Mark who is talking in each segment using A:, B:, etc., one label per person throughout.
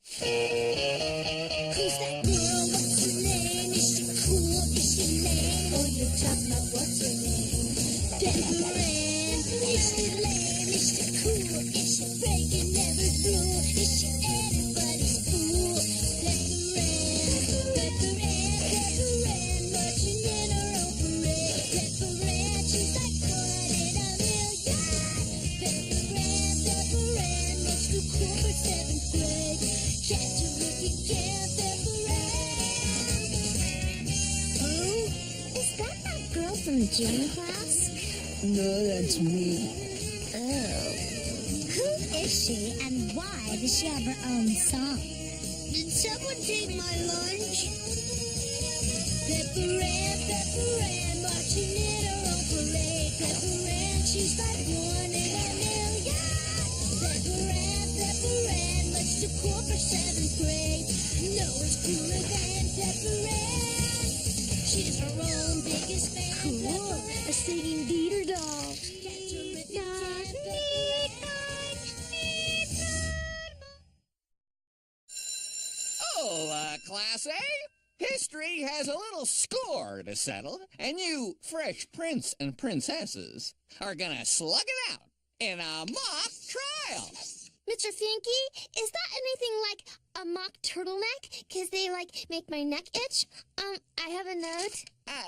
A: Who's that girl? What's her name? Is she cool? Is she lame? Oh, you're talking about what's her name? Pepper Ann. Is she lame? Is she cool? Is she breaking every rule? Is she anybody's fool? Pepper Ann, marching in her own parade. Pepper Ann, she's like one in a million. Pepper Ann, much too cool for 7th grade. Catch her if you can, Pepper Ann. Who? Is that girl from gym class?
B: No, that's me.
A: Oh. Who is she and why does she have her own song? Did someone take my lunch? Pepper Ann, marching in her own parade. Pepper Ann, she's like one in a million. Pepper Ann, much too cool for 7th grade. No one's cooler than Pepper Ann. She's her own biggest fan.
C: Cool. A singing beater doll.
A: Catch her if you can,
D: Oh, Class A? History has a little score to settle, and you fresh prince and princesses are gonna slug it out in a mock trial.
A: Mr. Finky, is that anything like a mock turtleneck? 'Cause they, make my neck itch? I have a note.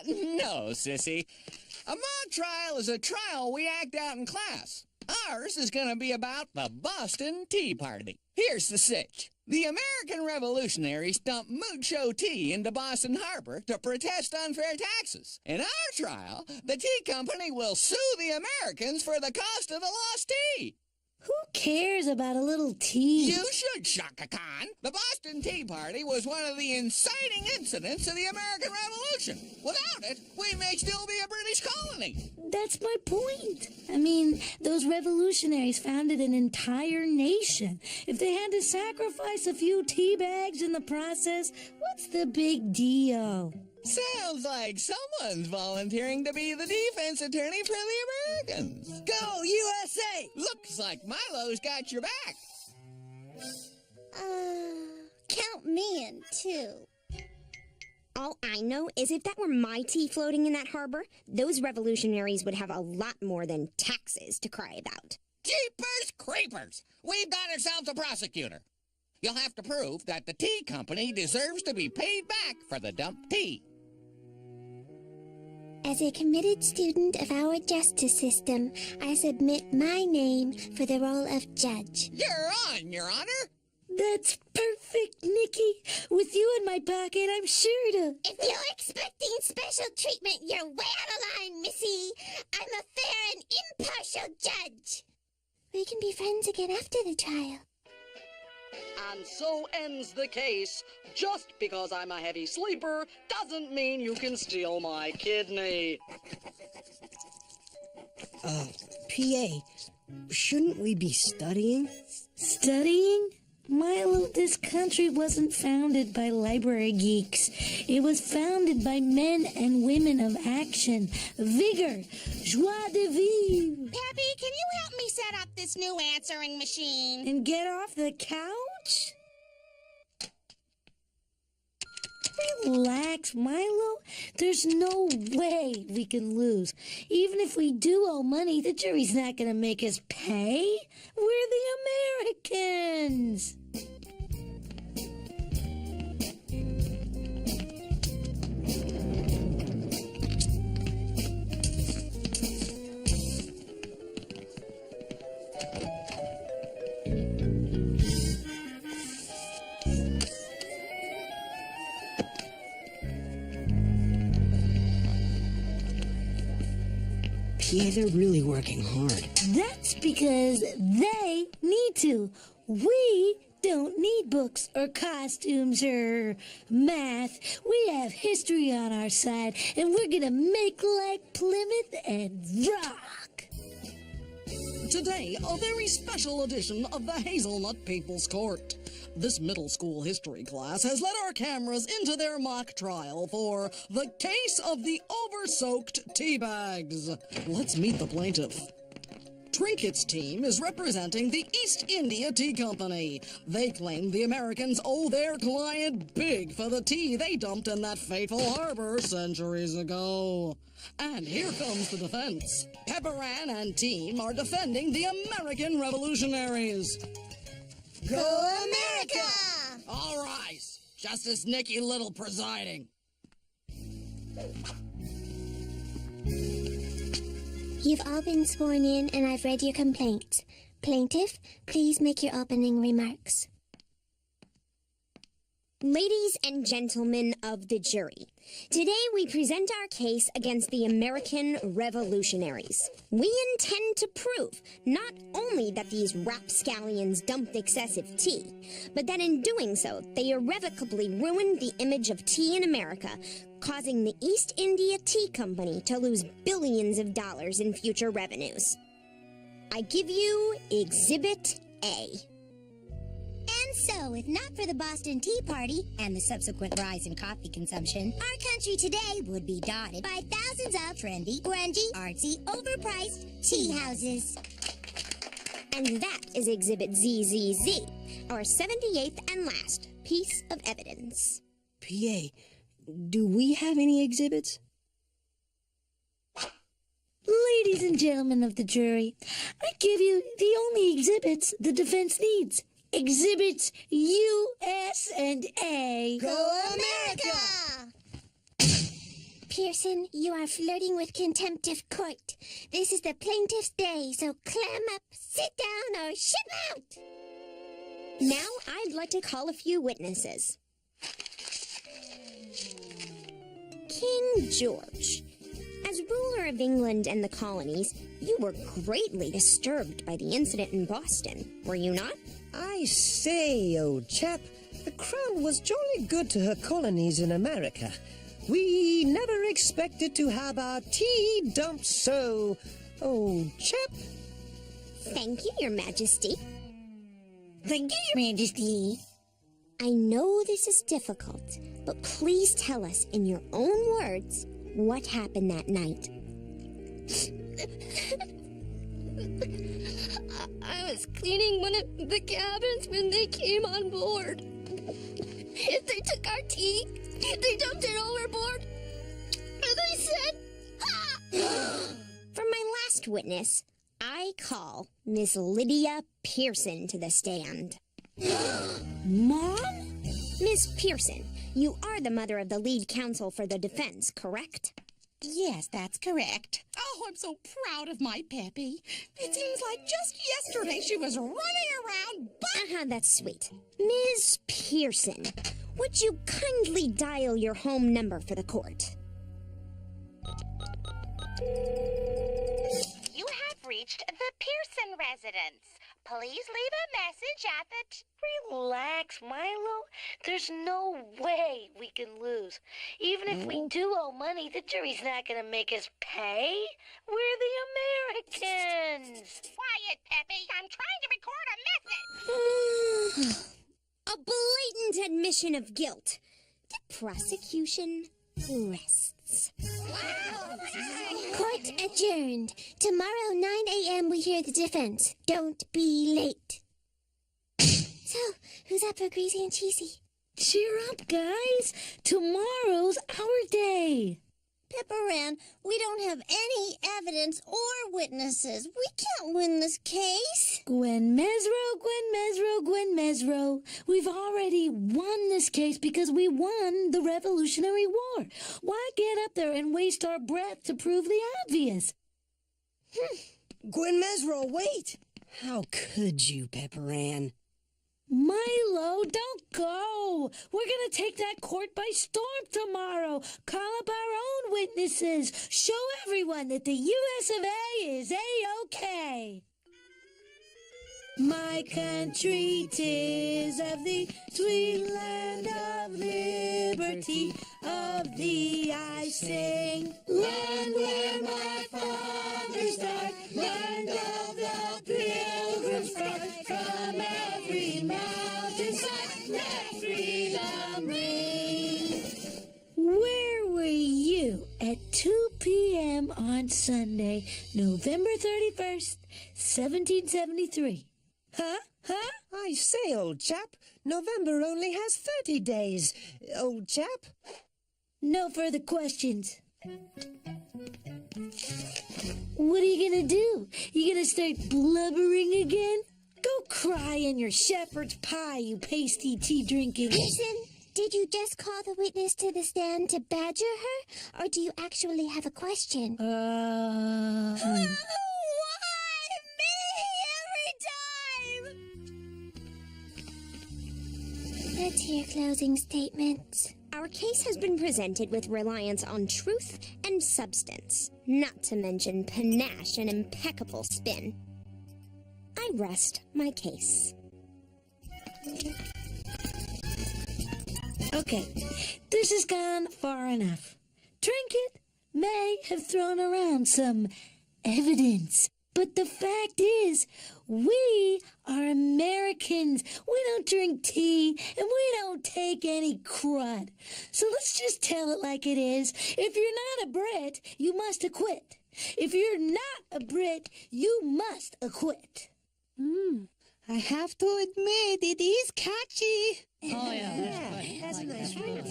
D: No, sissy. A mock trial is a trial we act out in class. Ours is gonna be about the Boston Tea Party. Here's the sitch. The American revolutionaries dumped mucho tea into Boston Harbor to protest unfair taxes. In our trial, the tea company will sue the Americans for the cost of the lost tea.
C: Who cares about a little tea?
D: You should, Shaka Khan. The Boston Tea Party was one of the inciting incidents of the American Revolution. Without it, we may still be a British colony.
C: That's my point. I mean, those revolutionaries founded an entire nation. If they had to sacrifice a few tea bags in the process, what's the big deal?
D: Sounds like someone's volunteering to be the defense attorney for the Americans.
B: Go, USA!
D: Looks like Milo's got your back.
A: Count me in, too.
E: All I know is if that were my tea floating in that harbor, those revolutionaries would have a lot more than taxes to cry about.
D: Jeepers creepers! We've got ourselves a prosecutor. You'll have to prove that the tea company deserves to be paid back for the dumped tea.
A: As a committed student of our justice system, I submit my name for the role of judge.
D: You're on, Your Honor.
C: That's perfect, Nikki. With you in my pocket, I'm sure to...
A: If you're expecting special treatment, you're way out of line, Missy. I'm a fair and impartial judge. We can be friends again after the trial.
B: And so ends the case. Just because I'm a heavy sleeper doesn't mean you can steal my kidney.
F: PA, shouldn't we be studying?
C: Studying? Milo, this country wasn't founded by library geeks. It was founded by men and women of action, vigor, joie de vivre.
G: Pappy, can you help me set up this new answering machine?
C: And get off the couch? Relax, Milo. There's no way we can lose. Even if we do owe money, the jury's not going to make us pay. We're the Americans.
F: Yeah, they're really working hard.
C: That's because they need to. We don't need books or costumes or math. We have history on our side, and we're gonna make like Plymouth and rock.
B: Today, a very special edition of the Hazelnut People's Court. This middle school history class has let our cameras into their mock trial for the case of the over-soaked tea bags. Let's meet the plaintiff. Trinket's team is representing the East India Tea Company. They claim the Americans owe their client big for the tea they dumped in that fateful harbor centuries ago. And here comes the defense. Pepperan and team are defending the American revolutionaries.
A: Go America!
B: All rise. Justice Nicky Little presiding.
E: You've all been sworn in, and I've read your complaints. Plaintiff, please make your opening remarks. Ladies and gentlemen of the jury, today we present our case against the American revolutionaries. We intend to prove not only that these rapscallions dumped excessive tea, but that in doing so, they irrevocably ruined the image of tea in America, causing the East India Tea Company to lose billions of dollars in future revenues. I give you Exhibit A.
C: And so, if not for the Boston Tea Party and the subsequent rise in coffee consumption, our country today would be dotted by thousands of trendy, grungy, artsy, overpriced tea houses.
E: And that is Exhibit ZZZ, our 78th and last piece of evidence.
F: PA, do we have any exhibits?
C: Ladies and gentlemen of the jury, I give you the only exhibits the defense needs. Exhibits U, S, and A.
A: Go America!
C: Pearson, you are flirting with contempt of court. This is the plaintiff's day, so clam up, sit down, or ship out.
E: Now I'd like to call a few witnesses. King George. As ruler of England and the colonies, you were greatly disturbed by the incident in Boston, were you not?
H: I say, old chap, the Crown was jolly good to her colonies in America. We never expected to have our tea dumped so, old chap.
E: Thank you, Your Majesty.
C: Thank you, Your Majesty.
E: I know this is difficult, but please tell us in your own words what happened that night.
I: I was cleaning one of the cabins when they came on board. They took our tea, they dumped it overboard, and they said, "Ah!"
E: For my last witness, I call Miss Lydia Pearson to the stand.
C: Mom?
E: Miss Pearson, you are the mother of the lead counsel for the defense, correct?
G: Yes, that's correct. Oh, I'm so proud of my Peppy. It seems like just yesterday she was running around, but...
E: That's sweet. Ms. Pearson, would you kindly dial your home number for the court?
G: You have reached the Pearson residence. Please leave a message at the...
J: Relax, Milo. There's no way we can lose. Even if we do owe money, the jury's not going to make us pay. We're the Americans.
G: Quiet, Peppy. I'm trying to record a message.
E: A blatant admission of guilt. The prosecution rests.
C: Court adjourned. Tomorrow, 9 a.m., we hear the defense. Don't be late. So, who's up for Greasy and Cheesy? Cheer up, guys. Tomorrow's our day.
A: Pepperan, we don't have any evidence or witnesses. We can't win this case.
C: Gwen Mesro. We've already won this case because we won the Revolutionary War. Why get up there and waste our breath to prove the obvious?
F: Gwen Mesro, wait! How could you, Pepperan?
C: Milo, don't go. We're going to take that court by storm tomorrow. Call up our own witnesses. Show everyone that the U.S. of A. is A-OK. My country 'tis of the sweet land of liberty, of thee I sing. Land where my fathers died, land of the pilgrims' pride, from every mountainside let freedom ring. Where were you at 2 p.m. on Sunday, November 31st, 1773. Huh?
H: I say, old chap, November only has 30 days. Old chap?
C: No further questions. What are you gonna do? You gonna start blubbering again? Go cry in your shepherd's pie, you pasty tea drinking.
E: Listen, did you just call the witness to the stand to badger her? Or do you actually have a question?
G: Why me every time?
E: Let's hear closing statements. Our case has been presented with reliance on truth and substance, not to mention panache and impeccable spin. I rest my case.
C: Okay, this has gone far enough. Trinket may have thrown around some evidence, but the fact is, we are Americans. We don't drink tea, and we don't take any crud. So let's just tell it like it is. If you're not a Brit, you must acquit. If you're not a Brit, you must acquit.
F: I have to admit, it is catchy.
B: Oh, yeah.
H: That's a nice one.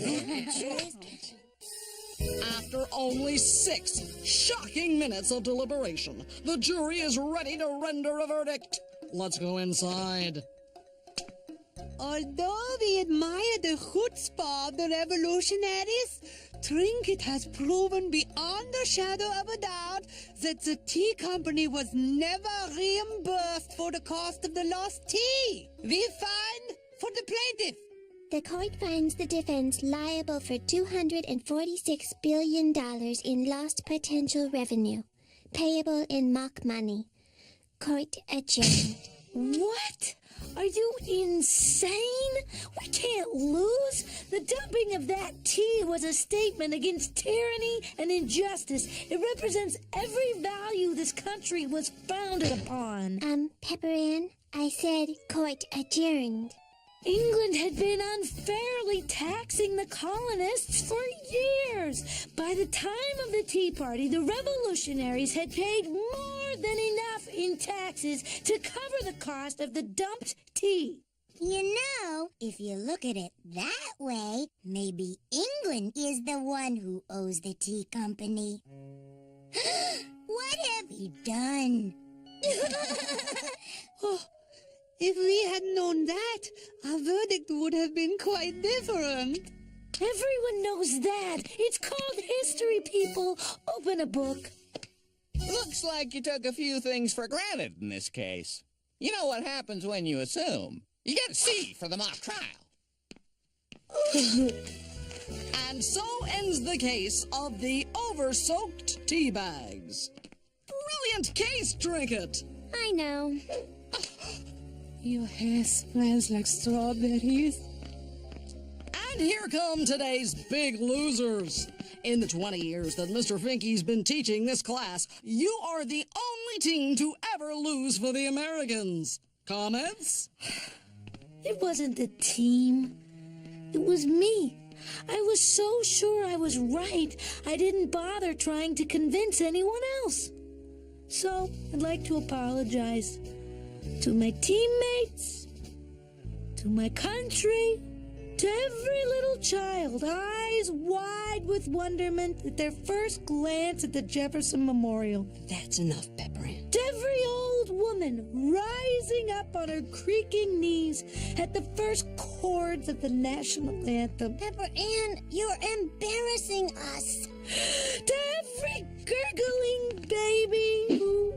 B: After only 6 shocking minutes of deliberation, the jury is ready to render a verdict. Let's go inside.
F: Although we admire the chutzpah of the revolutionaries, Trinket has proven beyond a shadow of a doubt that the tea company was never reimbursed for the cost of the lost tea. We find for the plaintiff.
E: The court finds the defense liable for $246 billion in lost potential revenue, payable in mock money. Court adjourned.
C: What? Are you insane? We can't lose. The dumping of that tea was a statement against tyranny and injustice. It represents every value this country was founded upon.
E: Pepper Ann, I said court adjourned.
C: England had been unfairly taxing the colonists for years. By the time of the Tea Party, the revolutionaries had paid more than enough in taxes to cover the cost of the dumped tea.
K: You know, if you look at it that way, maybe England is the one who owes the tea company. What have we done?
F: If we had known that, our verdict would have been quite different.
C: Everyone knows that. It's called history, people. Open a book.
D: Looks like you took a few things for granted in this case. You know what happens when you assume. You get a C for the mock trial.
B: And so ends the case of the over-soaked tea bags. Brilliant case, Trinket.
E: I know.
F: Your hair smells like strawberries.
B: And here come today's big losers. In the 20 years that Mr. Finky's been teaching this class, you are the only team to ever lose for the Americans. Comments?
C: It wasn't the team. It was me. I was so sure I was right, I didn't bother trying to convince anyone else. So, I'd like to apologize to my teammates, to my country, to every little child, eyes wide with wonderment at their first glance at the Jefferson Memorial.
F: That's enough, Pepper Ann.
C: To every old woman rising up on her creaking knees at the first chords of the national anthem.
K: Pepper Ann, you're embarrassing us.
C: To every gurgling baby who